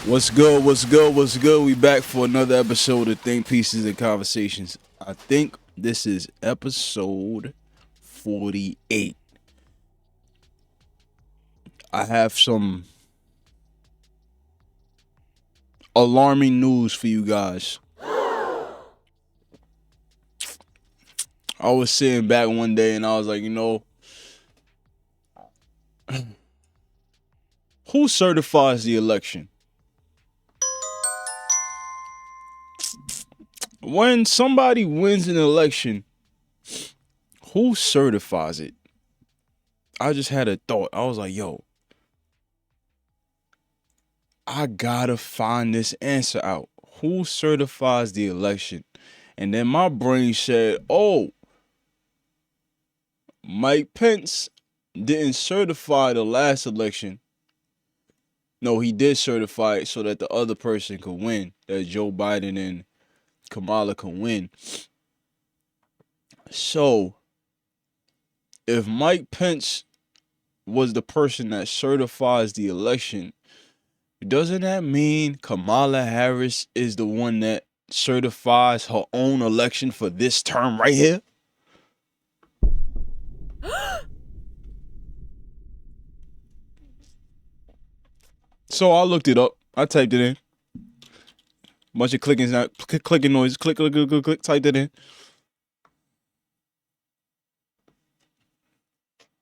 What's good? What's good? What's good? We back for another episode of Think Pieces and Conversations. I think this is episode 48. I have some alarming news for you guys. I was sitting back one day and I was like, who certifies the election? When somebody wins an election, who certifies it? I just had a thought. I was like, I gotta find this answer out. Who certifies the election? And then my brain said, Mike Pence didn't certify the last election. No, he did certify it so that the other person could win, that Joe Biden and Kamala could win. So, if Mike Pence was the person that certifies the election, doesn't that mean Kamala Harris is the one that certifies her own election for this term right here? So I looked it up. I typed it in. Bunch of clicking noise. Click, typed it in.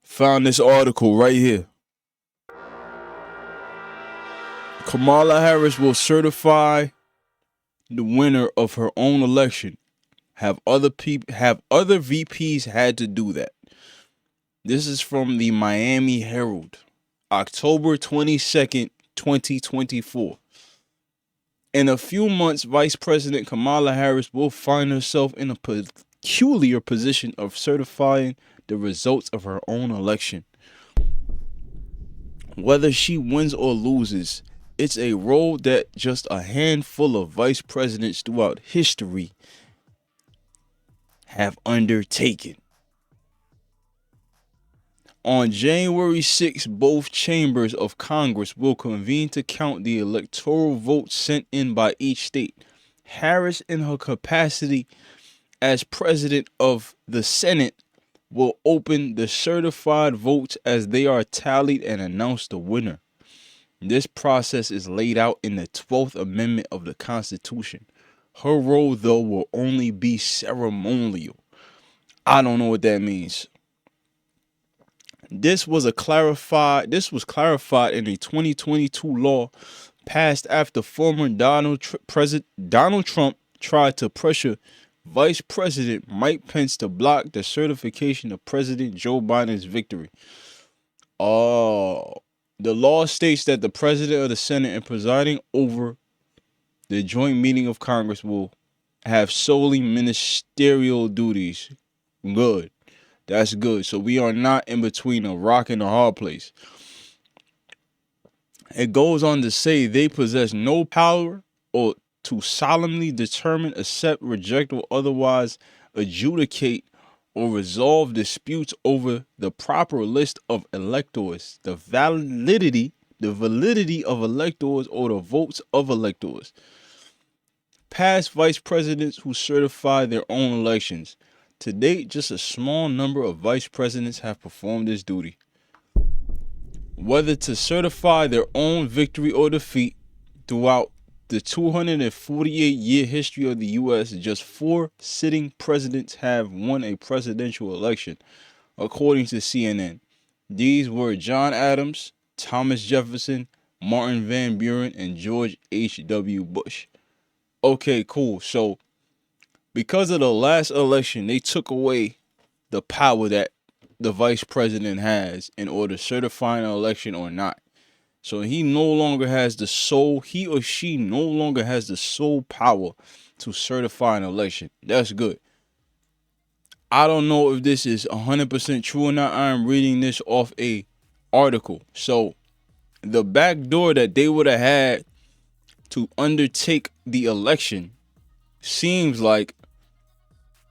Found this article right here. Kamala Harris will certify the winner of her own election. Have other VPs had to do that? This is from the Miami Herald, October 22nd, 2024. In a few months, Vice President Kamala Harris will find herself in a peculiar position of certifying the results of her own election. Whether she wins or loses, it's a role that just a handful of vice presidents throughout history have undertaken. On January 6, both chambers of Congress will convene to count the electoral votes sent in by each state. Harris, in her capacity as president of the Senate, will open the certified votes as they are tallied and announce the winner. This process is laid out in the 12th Amendment of the Constitution. Her role, though, will only be ceremonial. I don't know what that means. This was clarified in a 2022 law passed after former Donald Trump tried to pressure Vice President Mike Pence to block the certification of President Joe Biden's victory. The law states that the president of the Senate and presiding over the joint meeting of Congress will have solely ministerial duties. Good. That's good. So we are not in between a rock and a hard place. It goes on to say they possess no power or to solemnly determine, accept, reject, or otherwise adjudicate or resolve disputes over the proper list of electors, the validity of electors, or the votes of electors. Past vice presidents who certify their own elections. To date, just a small number of vice presidents have performed this duty. Whether to certify their own victory or defeat, throughout the 248-year history of the U.S., just 4 sitting presidents have won a presidential election, according to CNN. These were John Adams, Thomas Jefferson, Martin Van Buren, and George H.W. Bush. Okay, cool. So, because of the last election, they took away the power that the vice president has in order certifying an election or not. So he or she no longer has the sole power to certify an election. That's good. I don't know if this is 100% true or not. I am reading this off a article. So the back door that they would have had to undertake the election seems like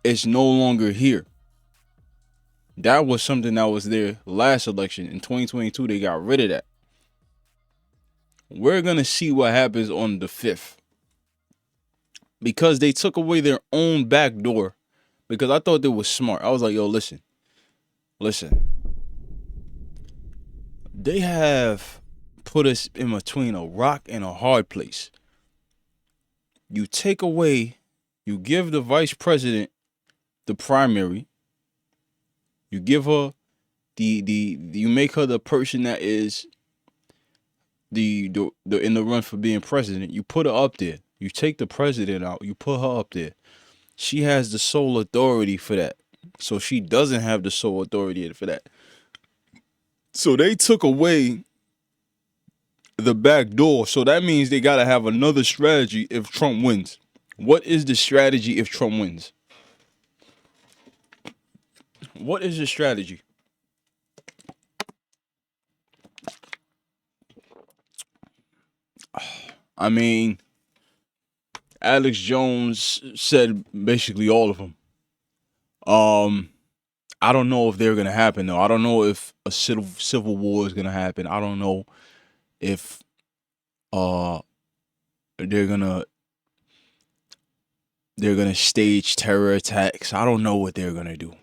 it's no longer here. That was something that was there last election. In 2022, they got rid of that. We're going to see what happens on the 5th. Because they took away their own back door. Because I thought they was smart. I was like, yo, listen. They have put us in between a rock and a hard place. You take away, you give the vice president the primary. You give her you make her the person that is the in the run for being president. You put her up there. You take the president out. You put her up there. She has the sole authority for that. So she doesn't have the sole authority for that. So they took away the back door. So that means they got to have another strategy if Trump wins. What is the strategy if Trump wins? What is the strategy? I mean, Alex Jones said basically all of them. I don't know if they're gonna happen though. I don't know if a civil war is gonna happen. I don't know if they're gonna stage terror attacks. I don't know what they're gonna do.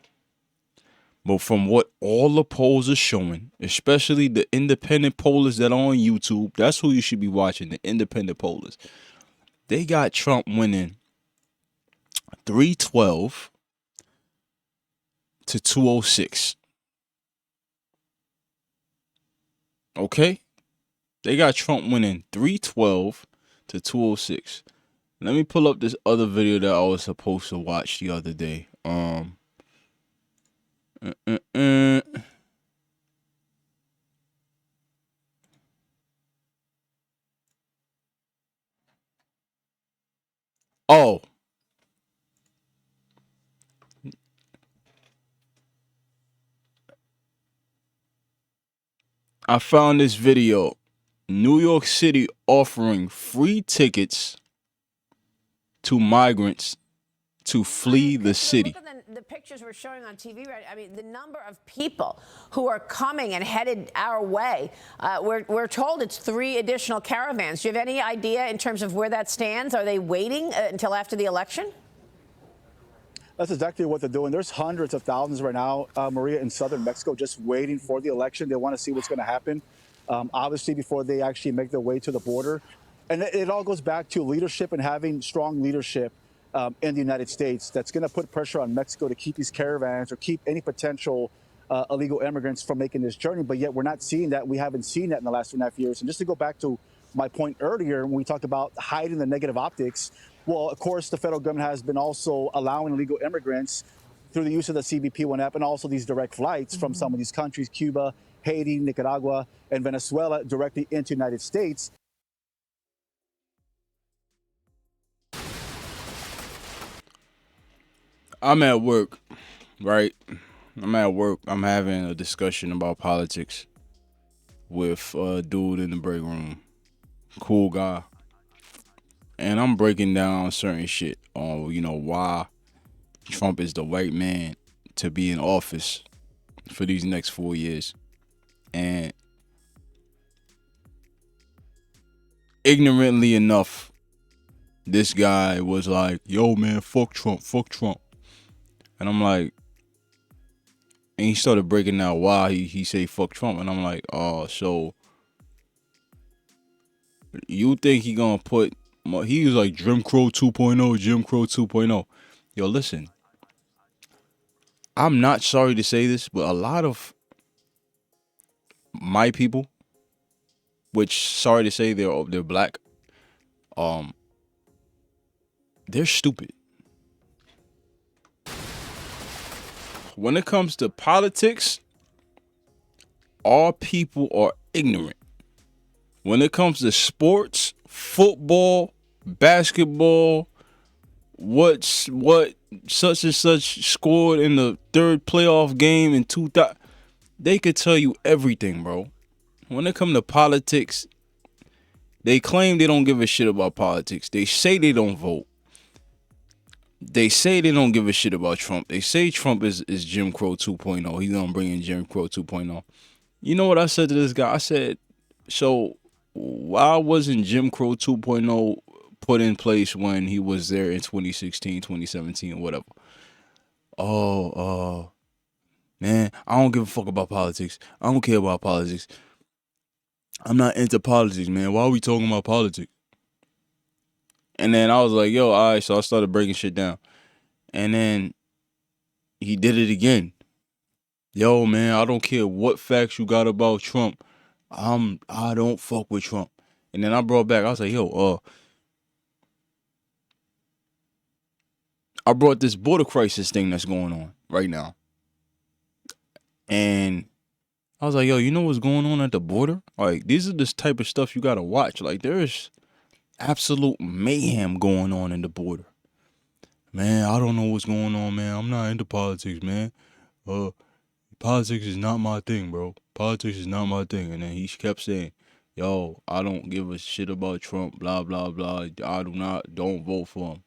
But from what all the polls are showing, especially the independent pollers that are on YouTube, that's who you should be watching, the independent pollers. They got Trump winning 312 to 206. Okay? They got Trump winning 312 to 206. Let me pull up this other video that I was supposed to watch the other day. Oh. I found this video. New York City offering free tickets to migrants to flee the city. Look at the pictures we're showing on TV, right? I mean, the number of people who are coming and headed our way. We're told it's 3 additional caravans. Do you have any idea in terms of where that stands? Are they waiting until after the election? That's exactly what they're doing. There's hundreds of thousands right now, Maria, in southern Mexico, just waiting for the election. They want to see what's going to happen, obviously, before they actually make their way to the border. And it all goes back to leadership and having strong leadership in the United States that's going to put pressure on Mexico to keep these caravans or keep any potential illegal immigrants from making this journey. But yet we're not seeing that. We haven't seen that in the last 2.5 years. And just to go back to my point earlier, when we talked about hiding the negative optics, well, of course, the federal government has been also allowing illegal immigrants through the use of the CBP-1 app and also these direct flights from some of these countries, Cuba, Haiti, Nicaragua, and Venezuela, directly into the United States. I'm at work, right? I'm at work. I'm having a discussion about politics with a dude in the break room. Cool guy. And I'm breaking down certain shit on, why Trump is the right man to be in office for these next 4 years. And ignorantly enough, this guy was like, yo, man, fuck Trump. And I'm like, and he started breaking down why he say fuck Trump. And I'm like, oh, so you think he gonna put, he was like Jim Crow 2.0. Yo, listen, I'm not sorry to say this, but a lot of my people, which sorry to say they're black, they're stupid. When it comes to politics, our people are ignorant. When it comes to sports, football, basketball, what such and such scored in the 3rd playoff game in 2000, they could tell you everything, bro. When it comes to politics, they claim they don't give a shit about politics. They say they don't vote. They say they don't give a shit about Trump. They say Trump is Jim Crow 2.0. He's gonna bring in Jim Crow 2.0. You know what I said to this guy? I said, so why wasn't Jim Crow 2.0 put in place when he was there in 2016, 2017, or whatever? Oh, man, I don't give a fuck about politics. I don't care about politics. I'm not into politics, man. Why are we talking about politics? And then I was like, yo, all right. So I started breaking shit down. And then he did it again. Yo, man, I don't care what facts you got about Trump. I don't fuck with Trump. And then I brought back, I was like, yo, I brought this border crisis thing that's going on right now. And I was like, yo, you know what's going on at the border? Like, these are this type of stuff you gotta watch. Like, there's absolute mayhem going on in the border. Man, I don't know what's going on, man. I'm not into politics, man. Politics is not my thing, bro. Politics is not my thing. And then he kept saying, yo, I don't give a shit about Trump, blah, blah, blah. Don't vote for him.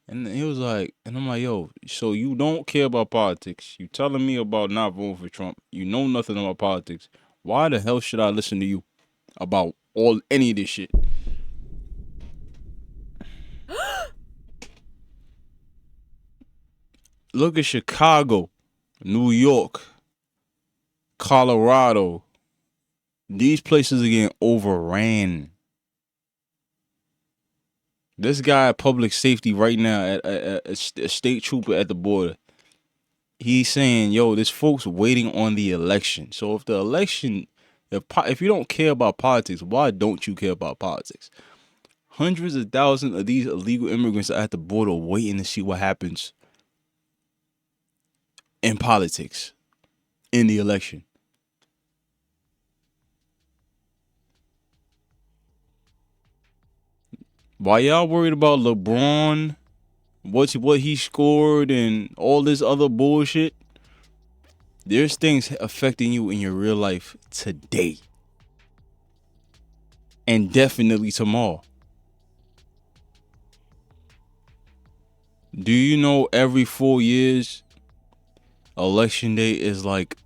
And he was like, and I'm like, yo, so you don't care about politics. You telling me about not voting for Trump. You know nothing about politics. Why the hell should I listen to you about any of this shit? Look at Chicago, New York, Colorado. These places are getting overran. This guy at public safety right now at a state trooper at the border. He's saying, yo, there's folks waiting on the election. So if the election, if you don't care about politics, why don't you care about politics? Hundreds of thousands of these illegal immigrants are at the border waiting to see what happens in politics in the election. Why y'all worried about LeBron, what he scored, and all this other bullshit? There's things affecting you in your real life today. And definitely tomorrow. Do you know every 4 years, election day is like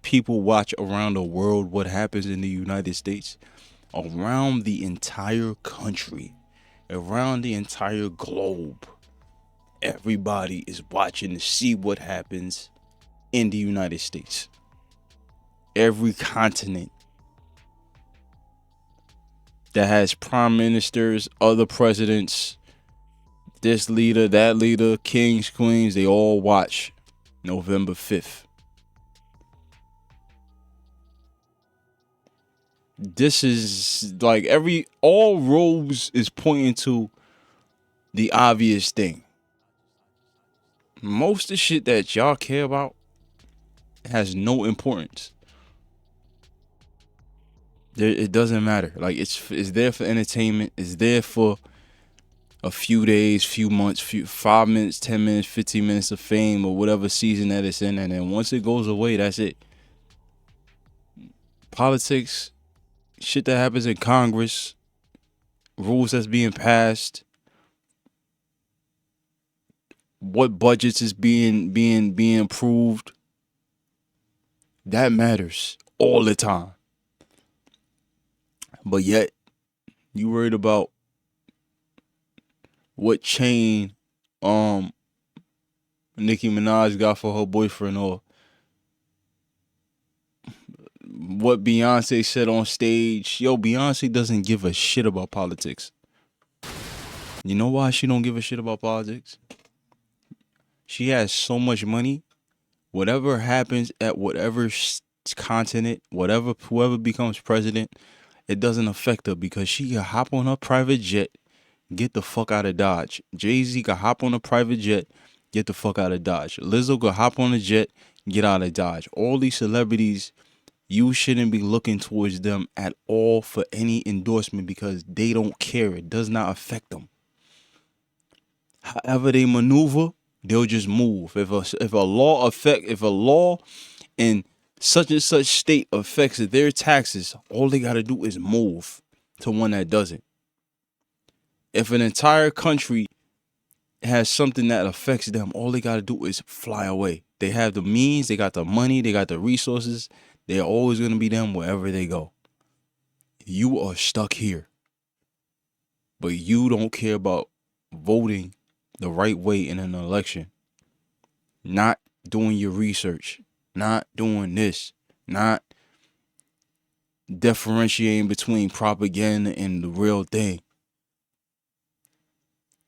people watch around the world what happens in the United States? Around the entire country, around the entire globe. Everybody is watching to see what happens in the United States. Every continent that has prime ministers, other presidents, this leader, that leader, kings, queens, they all watch November 5th. This is like all roads is pointing to the obvious thing. Most of the shit that y'all care about has no importance. It doesn't matter. Like it's there for entertainment. It's there for a few days, few months, 5 minutes, 10 minutes, 15 minutes of fame or whatever season that it's in. And then once it goes away, that's it. Politics, shit that happens in Congress, rules that's being passed, what budgets is being approved, that matters all the time. But yet, you worried about what chain Nicki Minaj got for her boyfriend, or what Beyonce said on stage. Yo, Beyonce doesn't give a shit about politics. You know why she don't give a shit about politics? She has so much money. Whatever happens at whatever continent, whoever becomes president, it doesn't affect her because she can hop on her private jet, get the fuck out of Dodge. Jay-Z can hop on a private jet, get the fuck out of Dodge. Lizzo can hop on a jet, get out of Dodge. All these celebrities, you shouldn't be looking towards them at all for any endorsement because they don't care. It does not affect them. However they maneuver, they'll just move. If a law in such and such state affects their taxes, all they gotta do is move to one that doesn't. If an entire country has something that affects them, all they gotta do is fly away. They have the means, they got the money, they got the resources. They're always gonna be them wherever they go. you are stuck here. But you don't care about voting the right way in an election. Not doing your research. Not doing this. Not differentiating between propaganda and the real thing.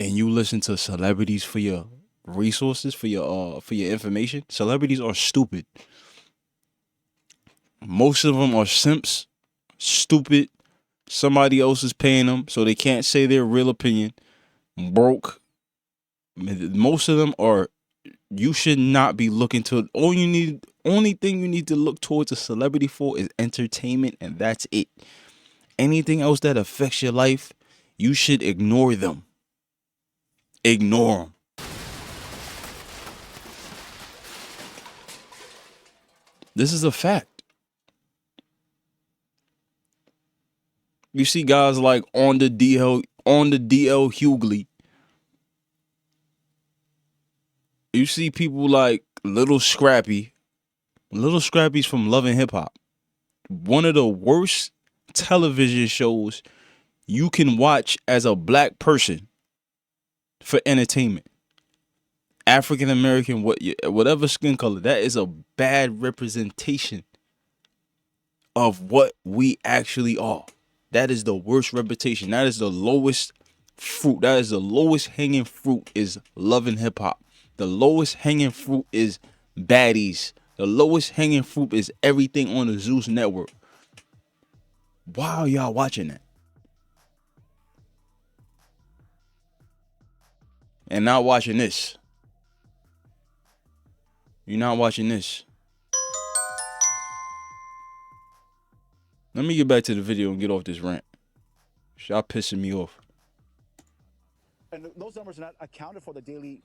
And you listen to celebrities for your resources, for your information. Celebrities are stupid. Most of them are simps, stupid. Somebody else is paying them, so they can't say their real opinion. Broke. Most of them are. You should not be looking to. Only thing you need to look towards a celebrity for is entertainment, and that's it. Anything else that affects your life, you should ignore them. Ignore them. This is a fact. You see guys like on the DL Hughley. You see people like Little Scrappy. Little Scrappy's from Love and Hip Hop. One of the worst television shows you can watch as a black person for entertainment. African American, whatever skin color, that is a bad representation of what we actually are. That is the worst reputation. That is the lowest fruit. That is the lowest hanging fruit is Love and Hip Hop. The lowest hanging fruit is Baddies. The lowest hanging fruit is everything on the Zeus network. Why are y'all watching that? And not watching this. You're not watching this. Let me get back to the video and get off this rant. Y'all pissing me off. And those numbers are not accounted for the daily,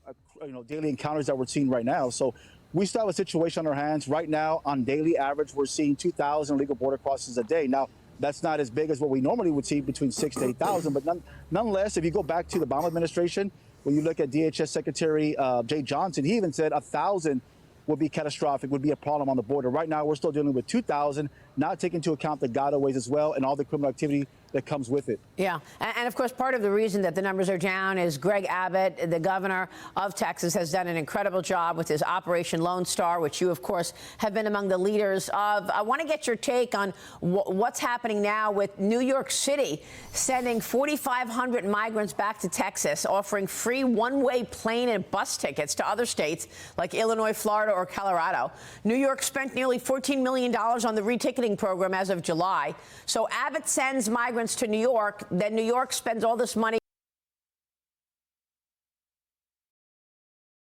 daily encounters that we're seeing right now. So we still have a situation on our hands right now. On daily average, we're seeing 2,000 illegal border crossings a day. Now, that's not as big as what we normally would see, between 6,000 to 8,000. But nonetheless, if you go back to the Obama administration, when you look at DHS Secretary Jay Johnson, he even said 1,000 would be catastrophic, would be a problem on the border. Right now, we're still dealing with 2,000, not taking into account the gotaways as well and all the criminal activity that comes with it. Yeah. And of course, part of the reason that the numbers are down is Greg Abbott, the governor of Texas, has done an incredible job with his Operation Lone Star, which you, of course, have been among the leaders of. I want to get your take on what's happening now with New York City sending 4,500 migrants back to Texas, offering free one-way plane and bus tickets to other states like Illinois, Florida, or Colorado. New York spent nearly $14 million on the reticketing program as of July. So Abbott sends migrants to New York, then New York spends all this money.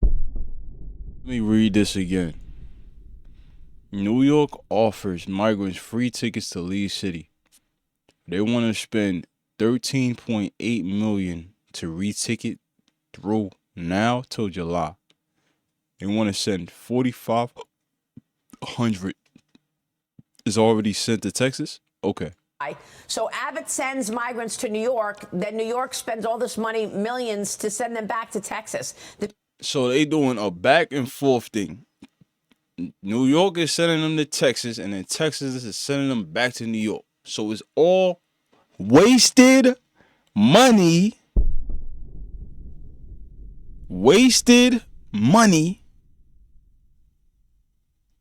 Let me read this again. New York offers migrants free tickets to leave city. They want to spend $13.8 million to reticket through now till July. They want to send 4,500. Is already sent to Texas? Okay. So Abbott sends migrants to New York, then New York spends all this money, millions, to send them back to Texas. So they doing a back and forth thing. New York is sending them to Texas, and then Texas is sending them back to New York. So it's all wasted money. Wasted money.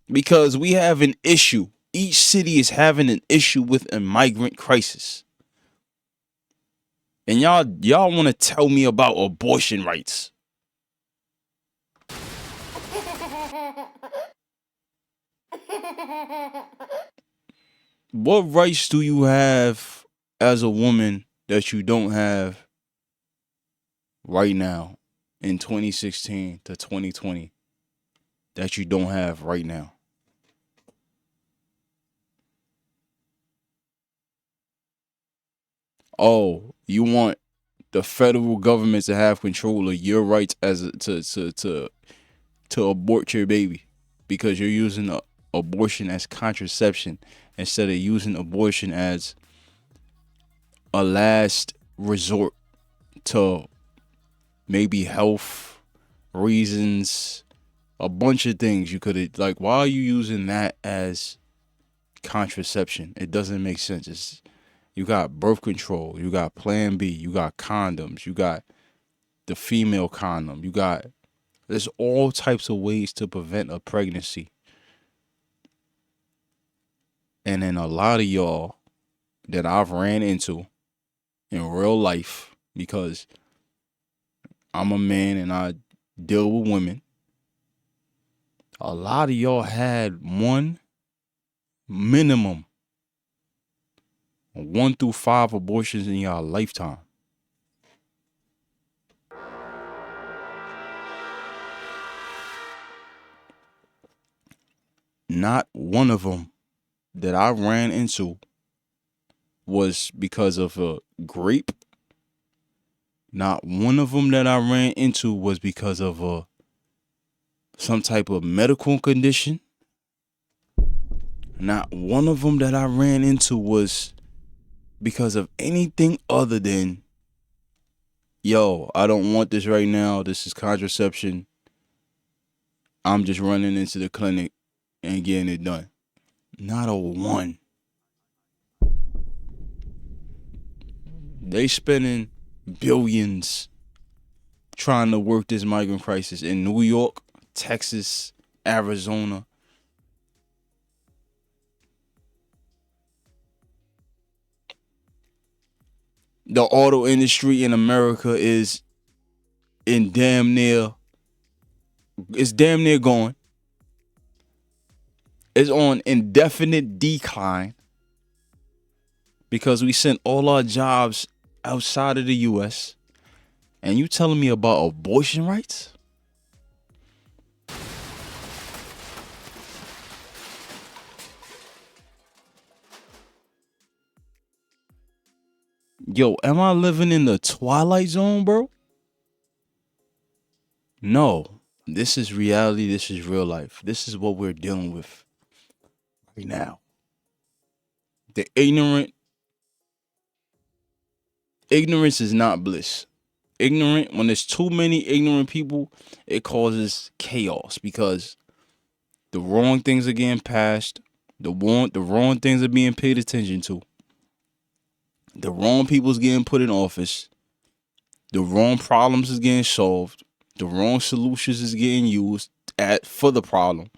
Because we have an issue. Each city is having an issue with a migrant crisis. And y'all want to tell me about abortion rights. What rights do you have as a woman that you don't have right now in 2016 to 2020 that you don't have right now? Oh, you want the federal government to have control of your rights as to abort your baby because you're using abortion as contraception instead of using abortion as a last resort to maybe health reasons, a bunch of things you could have, like, why are you using that as contraception? It doesn't make sense. You got birth control. You got Plan B. You got condoms. You got the female condom. There's all types of ways to prevent a pregnancy. And then a lot of y'all that I've ran into in real life, because I'm a man and I deal with women, a lot of y'all had minimum 1 through 5 abortions in your lifetime. Not one of them that I ran into was because of a grape. Not one of them that I ran into was because of some type of medical condition. Not one of them that I ran into was because of anything other than, yo, I don't want this right now. This is contraception. I'm just running into the clinic and getting it done. Not a one. They spending billions trying to work this migrant crisis in New York, Texas, Arizona. The auto industry in America is damn near gone. It's on indefinite decline because we sent all our jobs outside of the U.S. And you telling me about abortion rights? Yo, am I living in the Twilight Zone, bro? No. This is reality. This is real life. This is what we're dealing with right now. The ignorance is not bliss. When there's too many ignorant people, it causes chaos because the wrong things are getting passed. The wrong things are being paid attention to. The wrong people's getting put in office. The wrong problems is getting solved. The wrong solutions is getting used for the problem.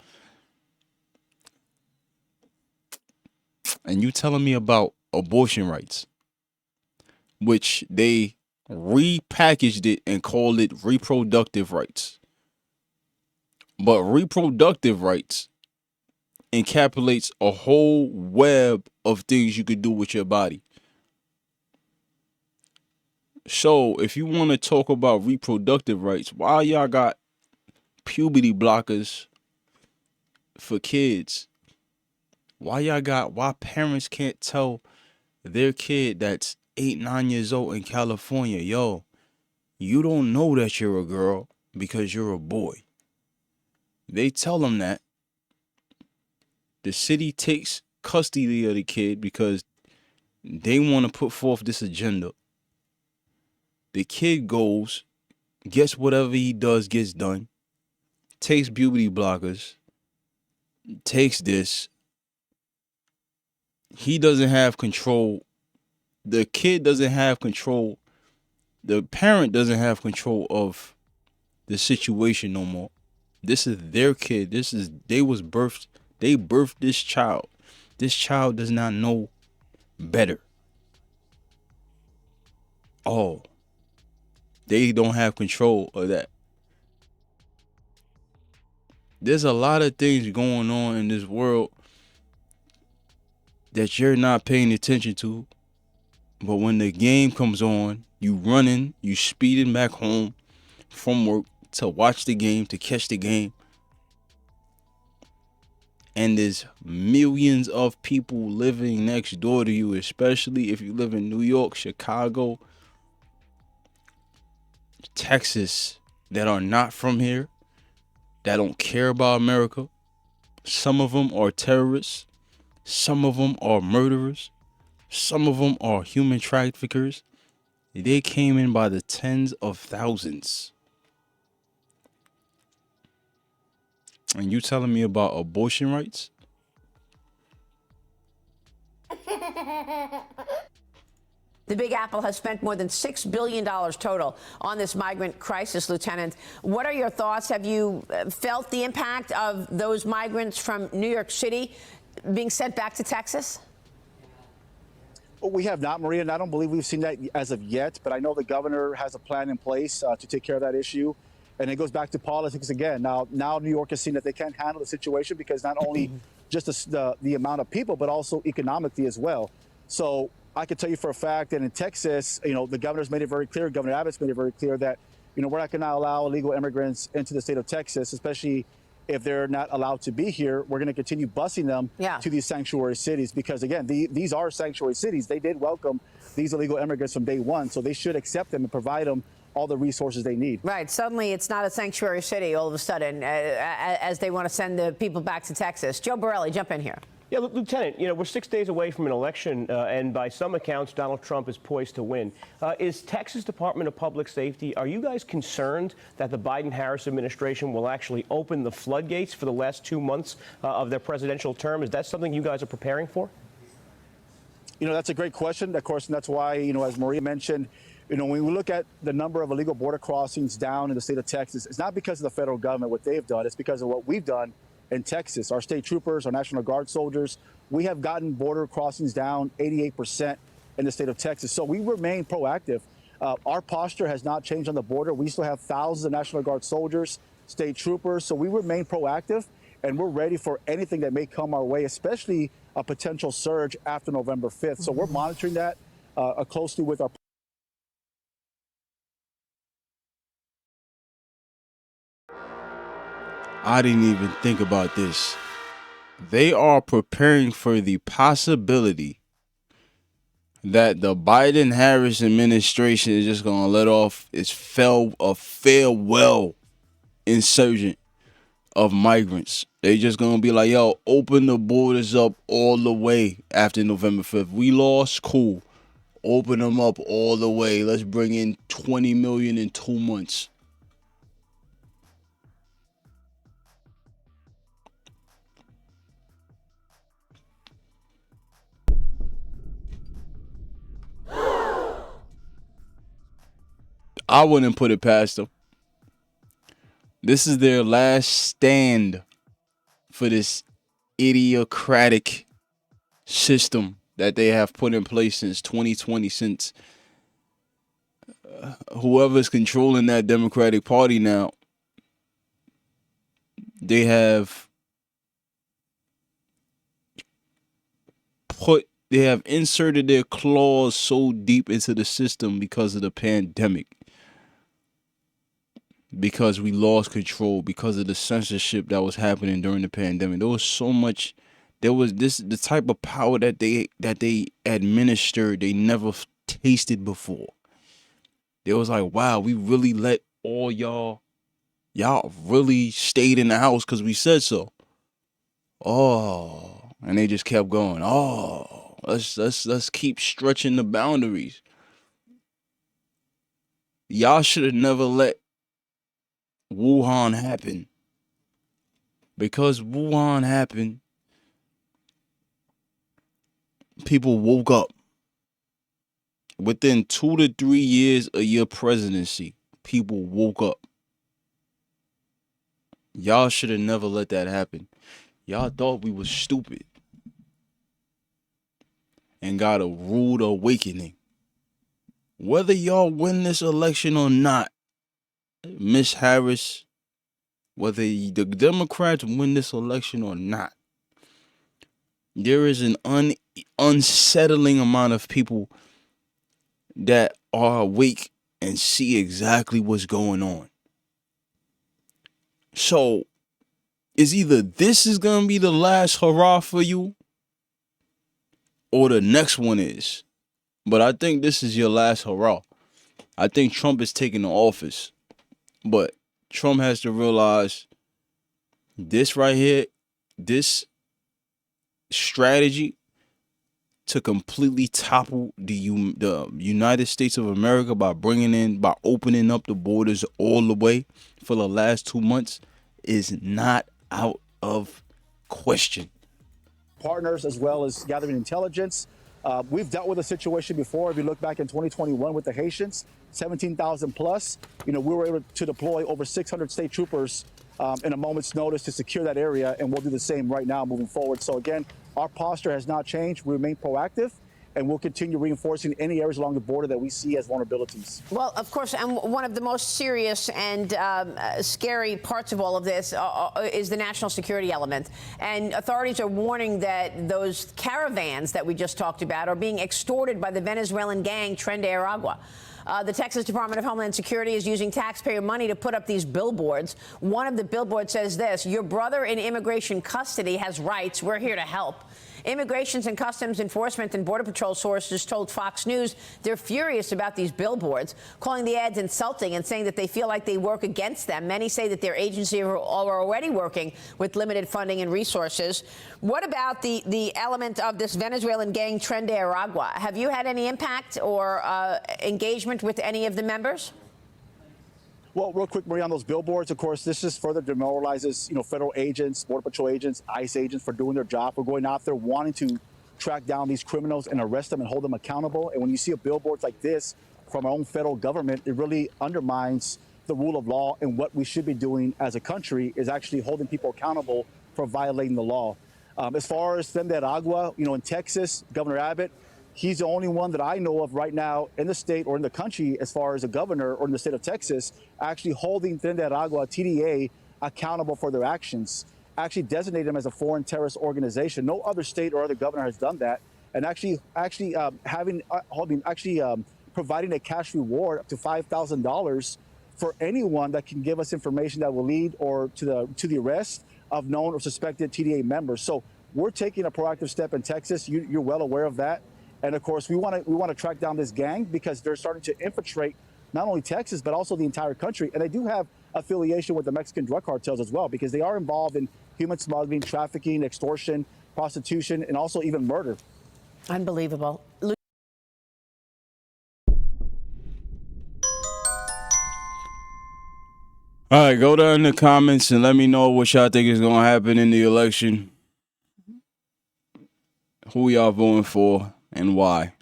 And you telling me about abortion rights, which they repackaged it and called it reproductive rights. But reproductive rights encapsulates a whole web of things you could do with your body. So if you want to talk about reproductive rights, why y'all got puberty blockers for kids? Why parents can't tell their kid that's 8, 9 years old in California, yo, you don't know that you're a girl because you're a boy. They tell them that. The city takes custody of the kid because they want to put forth this agenda. The kid goes, gets whatever he does gets done, takes puberty blockers, takes this. He doesn't have control. The kid doesn't have control. The parent doesn't have control of the situation no more. This is their kid. They birthed this child. This child does not know better. Oh, they don't have control of that. There's a lot of things going on in this world that you're not paying attention to. But when the game comes on, you running, you speeding back home from work to watch the game, to catch the game. And there's millions of people living next door to you, especially if you live in New York, Chicago, Texas, that are not from here, that don't care about America. Some of them are terrorists. Some of them are murderers. Some of them are human traffickers. They came in by the tens of thousands. And you telling me about abortion rights? The Big Apple has spent more than $6 billion total on this migrant crisis, Lieutenant. What are your thoughts? Have you felt the impact of those migrants from New York City being sent back to Texas? We have not, Maria, and I don't believe we've seen that as of yet, but I know the governor has a plan in place to take care of that issue. And it goes back to politics again. Now New York has seen that they can't handle the situation because not only just the amount of people, but also economically as well. So I can tell you for a fact that in Texas, the governor's made it very clear, Governor Abbott's made it very clear that, we're not going to allow illegal immigrants into the state of Texas, especially if they're not allowed to be here. We're going to continue busing them to these sanctuary cities because, again, these are sanctuary cities. They did welcome these illegal immigrants from day one, so they should accept them and provide them all the resources they need. Right. Suddenly, it's not a sanctuary city all of a sudden, as they want to send the people back to Texas. Joe Borelli, jump in here. Yeah, Lieutenant, we're 6 days away from an election, and by some accounts, Donald Trump is poised to win. Is Texas Department of Public Safety, are you guys concerned that the Biden-Harris administration will actually open the floodgates for the last 2 months of their presidential term? Is that something you guys are preparing for? That's a great question. Of course, and that's why, as Maria mentioned, when we look at the number of illegal border crossings down in the state of Texas, it's not because of the federal government, what they've done. It's because of what we've done in Texas. Our state troopers, our National Guard soldiers, we have gotten border crossings down 88% in the state of Texas. So we remain proactive. Our posture has not changed on the border. We still have thousands of National Guard soldiers, state troopers. So we remain proactive, and we're ready for anything that may come our way, especially a potential surge after November 5th. So we're monitoring that closely with our I didn't even think about this. They are preparing for the possibility that the Biden-Harris administration is just going to let off a farewell insurgent of migrants. They just going to be like, yo, open the borders up all the way after November 5th. We lost, cool. Open them up all the way. Let's bring in 20 million in 2 months. I wouldn't put it past them. This is their last stand for this idiocratic system that they have put in place since 2020, since whoever's controlling that Democratic Party now, they have inserted their claws so deep into the system because of the pandemic. Because we lost control, because of the censorship that was happening during the pandemic. There was so much, the type of power that they administered, they never tasted before. They was like, wow, we really let all y'all really stayed in the house because we said so. Oh, and they just kept going. Oh, let's keep stretching the boundaries. Y'all should have never let Wuhan happened. Because Wuhan happened, people woke up. Within 2 to 3 years of your presidency, people woke up. Y'all should have never let that happen. Y'all thought we was stupid and got a rude awakening. Whether y'all win this election or not, Miss Harris, whether the Democrats win this election or not, there is an unsettling amount of people that are awake and see exactly what's going on. So, it's either this is going to be the last hurrah for you, or the next one is. But I think this is your last hurrah. I think Trump is taking the office. But Trump has to realize this right here, this strategy to completely topple the United States of America by opening up the borders all the way for the last 2 months is not out of question. Partners, as well as gathering intelligence. We've dealt with a situation before. If you look back in 2021 with the Haitians, 17,000 plus, we were able to deploy over 600 state troopers in a moment's notice to secure that area, and we'll do the same right now moving forward. So again, our posture has not changed. We remain proactive, and we'll continue reinforcing any areas along the border that we see as vulnerabilities. Well, of course, and one of the most serious and scary parts of all of this is the national security element. And authorities are warning that those caravans that we just talked about are being extorted by the Venezuelan gang Tren de Aragua. The Texas Department of Homeland Security is using taxpayer money to put up these billboards. One of the billboards says this: "Your brother in immigration custody has rights. We're here to help." Immigrations and Customs Enforcement and Border Patrol sources told Fox News they're furious about these billboards, calling the ads insulting and saying that they feel like they work against them. Many say that their agency are already working with limited funding and resources. What about the element of this Venezuelan gang Tren de Aragua? Have you had any impact or engagement with any of the members? Well, real quick, Maria, on those billboards, of course, this just further demoralizes, federal agents, Border Patrol agents, ICE agents for doing their job, for going out there wanting to track down these criminals and arrest them and hold them accountable. And when you see a billboard like this from our own federal government, it really undermines the rule of law, and what we should be doing as a country is actually holding people accountable for violating the law. As far as Tren de Aragua, in Texas, Governor Abbott, he's the only one that I know of right now in the state or in the country, as far as a governor or in the state of Texas, actually holding Tren de Aragua, TDA, accountable for their actions, actually designate them as a foreign terrorist organization. No other state or other governor has done that, and providing a cash reward up to $5,000 for anyone that can give us information that will lead or to the arrest of known or suspected TDA members. So we're taking a proactive step in Texas. You're well aware of that. And of course, we want to track down this gang because they're starting to infiltrate not only Texas, but also the entire country. And they do have affiliation with the Mexican drug cartels as well, because they are involved in human smuggling, trafficking, extortion, prostitution, and also even murder. Unbelievable. All right, go down in the comments and let me know what y'all think is going to happen in the election. Who y'all voting for and why.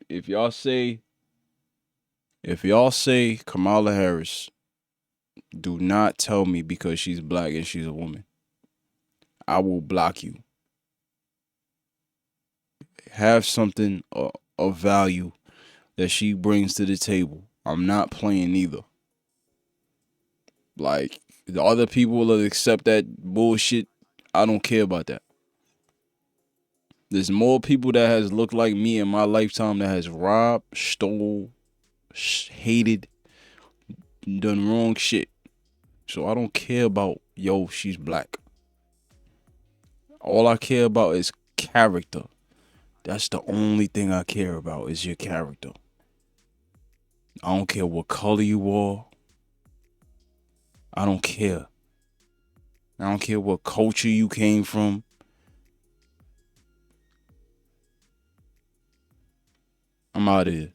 If y'all say Kamala Harris, do not tell me because she's black and she's a woman. I will block you. Have something of value that she brings to the table. I'm not playing either. Like, the other people that accept that bullshit, I don't care about that. There's more people that has looked like me in my lifetime that has robbed, stole, hated, done wrong shit. So I don't care about, she's black. All I care about is character. That's the only thing I care about, is your character. I don't care what color you are. I don't care. I don't care what culture you came from. I'm out of here.